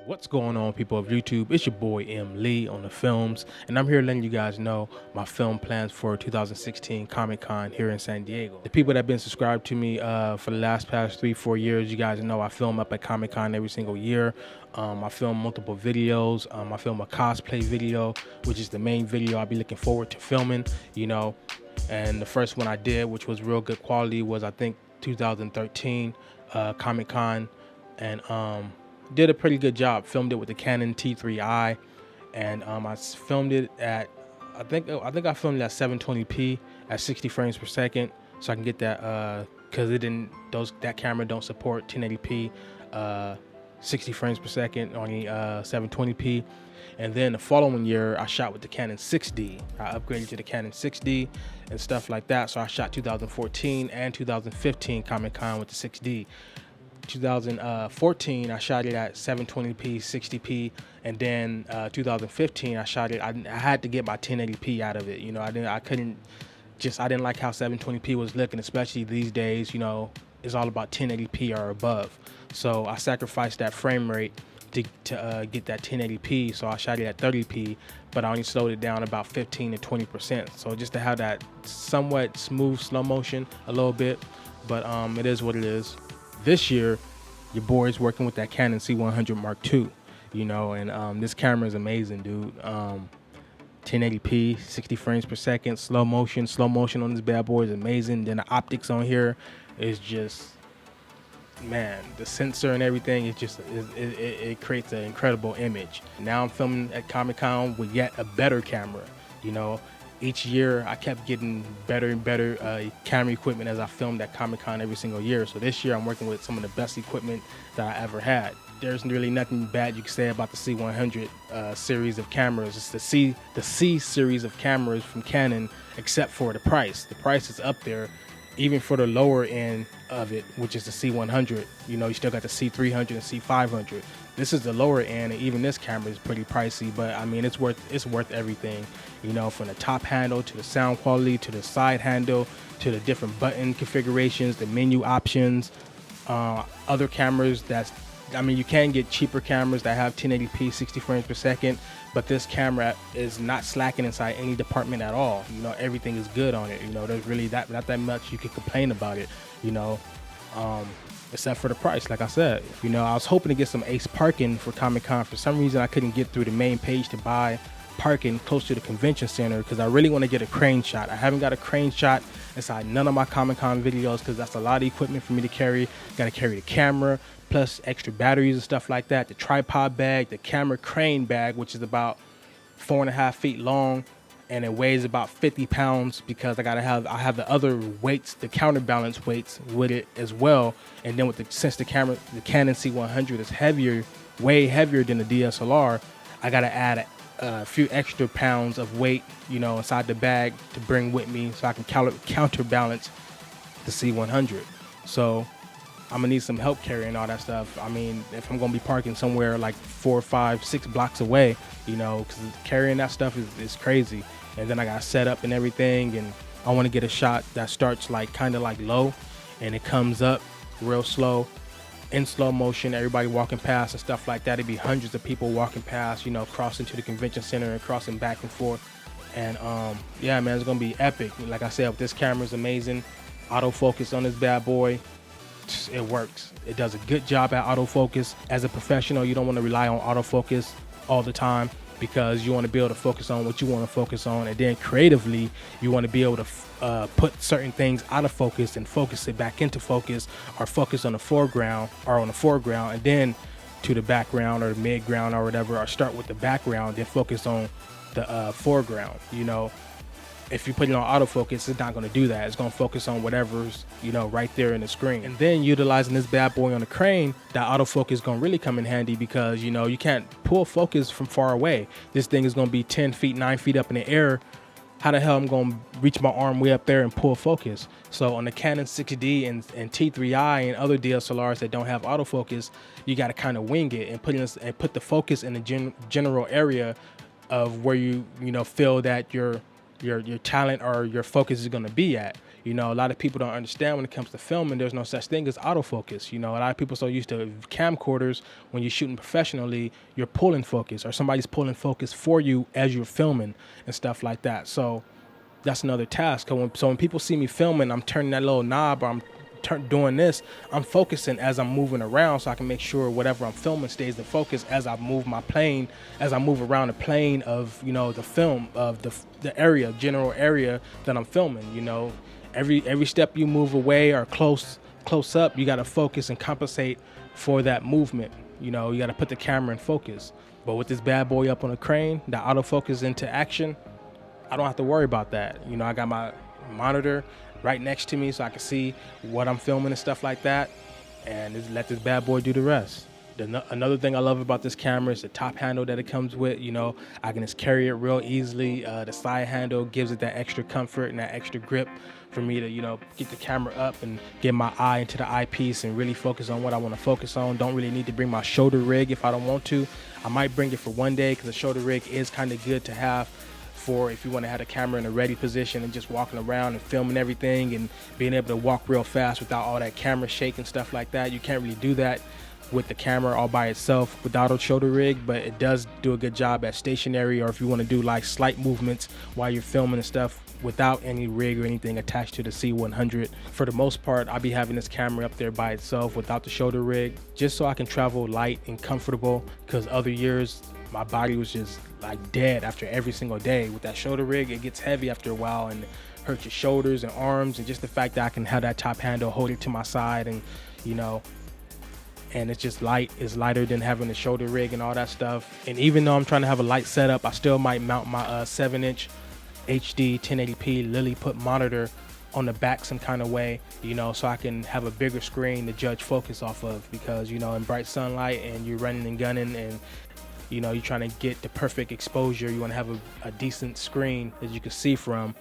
What's going on, people of YouTube? It's your boy M. Lee on the films, and I'm here letting you guys know my film plans for 2016 Comic-Con here in San Diego. The people that have been subscribed to me for the past 3-4 years, you guys know I film up at Comic-Con every single year. I film multiple videos. I film a cosplay video, which is the main video I'll be looking forward to filming, and the first one I did, which was real good quality, was I think 2013 Comic-Con, and did a pretty good job. Filmed it with the Canon T3i, and I filmed it at I think I filmed it at 720p at 60 frames per second, so I can get that because that camera don't support 1080p 60 frames per second, only 720p. And then the following year I shot with the Canon 6D. I upgraded to the Canon 6D and stuff like that, so I shot 2014 and 2015 Comic-Con with the 6D. 2014 I shot it at 720p 60p, and then 2015 I shot it, I had to get my 1080p out of it. I didn't like how 720p was looking, especially these days. It's all about 1080p or above, so I sacrificed that frame rate to get that 1080p. So I shot it at 30p, but I only slowed it down about 15 to 20%, so just to have that somewhat smooth slow motion a little bit. But it is what it is. This year, your boy's working with that Canon C100 Mark II, and this camera is amazing, dude. 1080p, 60 frames per second, slow motion on this bad boy is amazing. Then the optics on here is just, man, the sensor and everything is just, it creates an incredible image. Now I'm filming at Comic-Con with yet a better camera. Each year I kept getting better and better camera equipment as I filmed at Comic-Con every single year. So this year I'm working with some of the best equipment that I ever had. There's really nothing bad you can say about the C100 series of cameras. It's the C series of cameras from Canon, except for the price. The price is up there, even for the lower end of it, which is the C100. You still got the C300 and C500. This is the lower end, and even this camera is pretty pricey, but I mean, it's worth everything. From the top handle to the sound quality to the side handle to the different button configurations, the menu options. Other cameras you can get cheaper cameras that have 1080p 60 frames per second, but this camera is not slacking inside any department at all. Everything is good on it. There's really not that much you can complain about it, except for the price. Like I said, I was hoping to get some Ace parking for Comic-Con. For some reason I couldn't get through the main page to buy parking close to the convention center, because I really want to get a crane shot. I haven't got a crane shot inside none of my Comic-Con videos, because that's a lot of equipment for me to carry. Got to carry the camera plus extra batteries and stuff like that, the tripod bag, the camera crane bag, which is about 4.5 feet long, and it weighs about 50 pounds because I have the other weights, the counterbalance weights with it as well. And then since the Canon C100 is heavier, way heavier than the DSLR, I got to add a few extra pounds of weight, inside the bag to bring with me so I can counterbalance the C100. So I'm gonna need some help carrying all that stuff. I mean, if I'm gonna be parking somewhere like 4, 5, 6 blocks away, because carrying that stuff is crazy. And then I got set up and everything, and I want to get a shot that starts kind of low, and it comes up real slow, in slow motion, everybody walking past and stuff like that. It'd be hundreds of people walking past, crossing to the convention center and crossing back and forth. And yeah, man, it's gonna be epic. Like I said, this camera is amazing. Autofocus on this bad boy, it works. It does a good job at autofocus. As a professional, you don't want to rely on autofocus all the time, because you want to be able to focus on what you want to focus on, and then creatively you want to be able to put certain things out of focus and focus it back into focus, or focus on the foreground, and then to the background or the midground or whatever, or start with the background then focus on the foreground. If you put it on autofocus, it's not going to do that. It's going to focus on whatever's right there in the screen. And then utilizing this bad boy on the crane, that autofocus is going to really come in handy, because you can't pull focus from far away. This thing is going to be 10 feet 9 feet up in the air. How the hell I'm going to reach my arm way up there and pull focus? So on the Canon 6D and T3i and other DSLRs that don't have autofocus, you got to kind of wing it and put the focus in the general area of where you feel that your talent or your focus is going to be at. You know, a lot of people don't understand when it comes to filming, there's no such thing as autofocus. You know, a lot of people are so used to camcorders. When you're shooting professionally, you're pulling focus, or somebody's pulling focus for you as you're filming and stuff like that. So that's another task. So when people see me filming, I'm turning that little knob, or I'm doing this, I'm focusing as I'm moving around, so I can make sure whatever I'm filming stays in focus as I move my plane, as I move around the plane of, you know, the film, of the area, general area that I'm filming. You know, every step you move away or close up, you got to focus and compensate for that movement. You know, you got to put the camera in focus. But with this bad boy up on the crane, the autofocus into action, I don't have to worry about that. You know, I got my monitor right next to me so I can see what I'm filming and stuff like that, and just let this bad boy do the rest. Another thing I love about this camera is the top handle that it comes with. You know, I can just carry it real easily. The side handle gives it that extra comfort and that extra grip for me to, you know, get the camera up and get my eye into the eyepiece and really focus on what I want to focus on. Don't really need to bring my shoulder rig if I don't want to. I might bring it for one day, because the shoulder rig is kind of good to have for if you want to have the camera in a ready position and just walking around and filming everything and being able to walk real fast without all that camera shake and stuff like that. You can't really do that with the camera all by itself without a shoulder rig, but it does do a good job at stationary, or if you want to do like slight movements while you're filming and stuff without any rig or anything attached to the C100. For the most part, I'll be having this camera up there by itself without the shoulder rig, just so I can travel light and comfortable, because other years my body was just like dead after every single day. With that shoulder rig, it gets heavy after a while and hurts your shoulders and arms, and just the fact that I can have that top handle, hold it to my side, and you know, and it's just light. It's lighter than having the shoulder rig and all that stuff. And even though I'm trying to have a light setup, I still might mount my 7-inch HD 1080p Lilliput monitor on the back some kind of way, you know, so I can have a bigger screen to judge focus off of, because, you know, in bright sunlight and you're running and gunning and, you know, you're trying to get the perfect exposure. You want to have a decent screen that you can see from,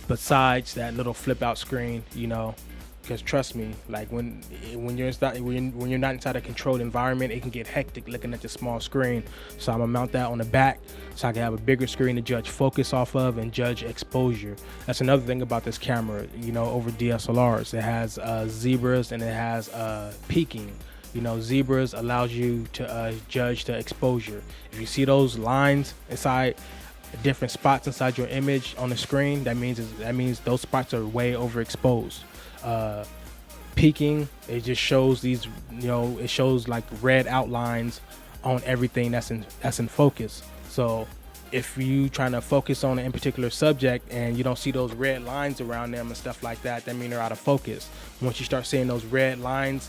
besides that little flip out screen, you know, because trust me, like when you're not inside a controlled environment, it can get hectic looking at the small screen. So I'm gonna mount that on the back so I can have a bigger screen to judge focus off of and judge exposure. That's another thing about this camera, you know, over DSLRs. It has zebras and it has peaking. You know, zebras allows you to judge the exposure. If you see those lines inside different spots inside your image on the screen, that means those spots are way overexposed. Peaking, it just shows these, you know, it shows like red outlines on everything that's in focus. So if you trying to focus on a particular subject and you don't see those red lines around them and stuff like that, that means they're out of focus. Once you start seeing those red lines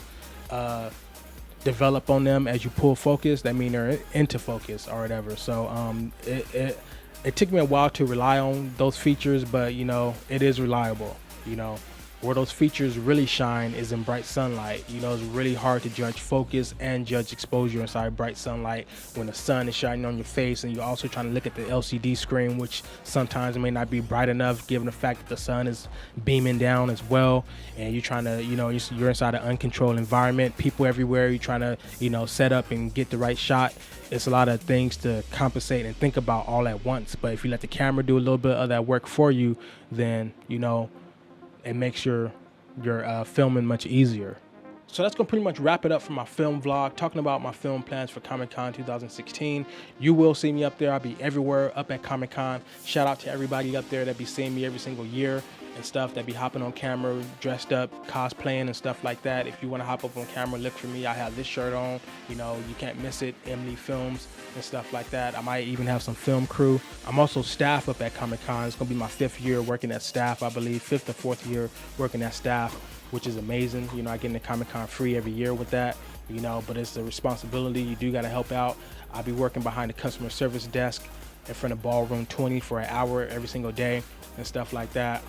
develop on them as you pull focus, that means they're into focus or whatever. So it took me a while to rely on those features, but you know, it is reliable. You know, where those features really shine is in bright sunlight. You know, it's really hard to judge focus and judge exposure inside bright sunlight when the sun is shining on your face, and you're also trying to look at the LCD screen, which sometimes may not be bright enough given the fact that the sun is beaming down as well, and you're trying to, you know, you're inside an uncontrolled environment, people everywhere, you're trying to, you know, set up and get the right shot. It's a lot of things to compensate and think about all at once. But if you let the camera do a little bit of that work for you, then, you know, it makes your filming much easier. So that's gonna pretty much wrap it up for my film vlog, talking about my film plans for Comic-Con 2016. You will see me up there. I'll be everywhere up at Comic-Con. Shout out to everybody up there that be seeing me every single year and stuff, that be hopping on camera, dressed up, cosplaying and stuff like that. If you wanna hop up on camera, look for me. I have this shirt on, you know, you can't miss it, Emily Films and stuff like that. I might even have some film crew. I'm also staff up at Comic-Con. It's gonna be my 5th year working at staff, I believe, 5th or 4th year working at staff, which is amazing. You know, I get into Comic-Con free every year with that, you know, but it's a responsibility. You do gotta help out. I'll be working behind the customer service desk in front of Ballroom 20 for an hour every single day and stuff like that.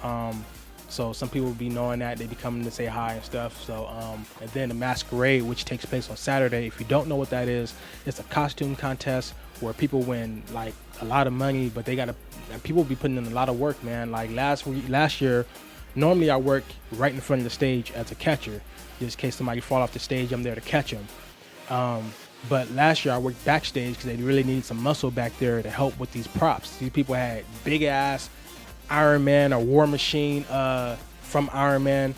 So some people will be knowing that, they be coming to say hi and stuff. So and then the masquerade, which takes place on Saturday. If you don't know what that is, it's a costume contest where people win like a lot of money, but people be putting in a lot of work, man. Like last year, normally I work right in front of the stage as a catcher. Just in case somebody fall off the stage, I'm there to catch them. But last year I worked backstage because they really needed some muscle back there to help with these props. These people had big ass Iron Man or War Machine from Iron Man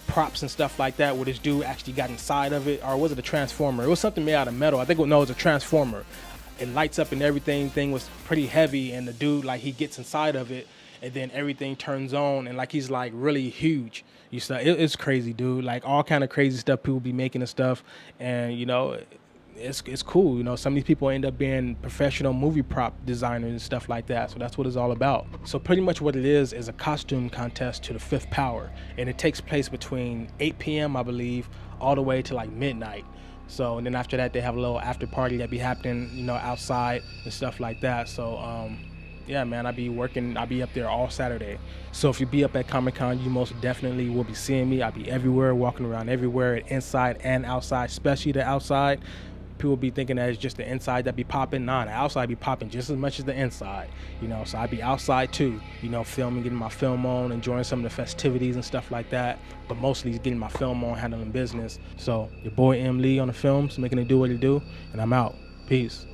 props and stuff like that, where this dude actually got inside of it, or was it a transformer? It was something made out of metal. I think no, it was a transformer. It lights up and everything. Thing was pretty heavy, and the dude, like, he gets inside of it, and then everything turns on, and like he's like really huge. It's crazy, dude. Like all kind of crazy stuff people be making and stuff, and it's cool. Some of these people end up being professional movie prop designers and stuff like that. So that's what it's all about. So pretty much what it is a costume contest to the fifth power, and it takes place between 8 p.m. I believe all the way to like midnight. So, and then after that they have a little after party that be happening, outside and stuff like that. So yeah, man, I'll be up there all Saturday. So if you be up at Comic-Con, you most definitely will be seeing me. I'll be everywhere, walking around everywhere, inside and outside, especially the outside. People be thinking that it's just the inside that be popping. Nah, the outside be popping just as much as the inside. So I be outside too, filming, getting my film on, enjoying some of the festivities and stuff like that. But mostly getting my film on, handling business. So your boy M. Lee on the films, making it do what it do, and I'm out. Peace.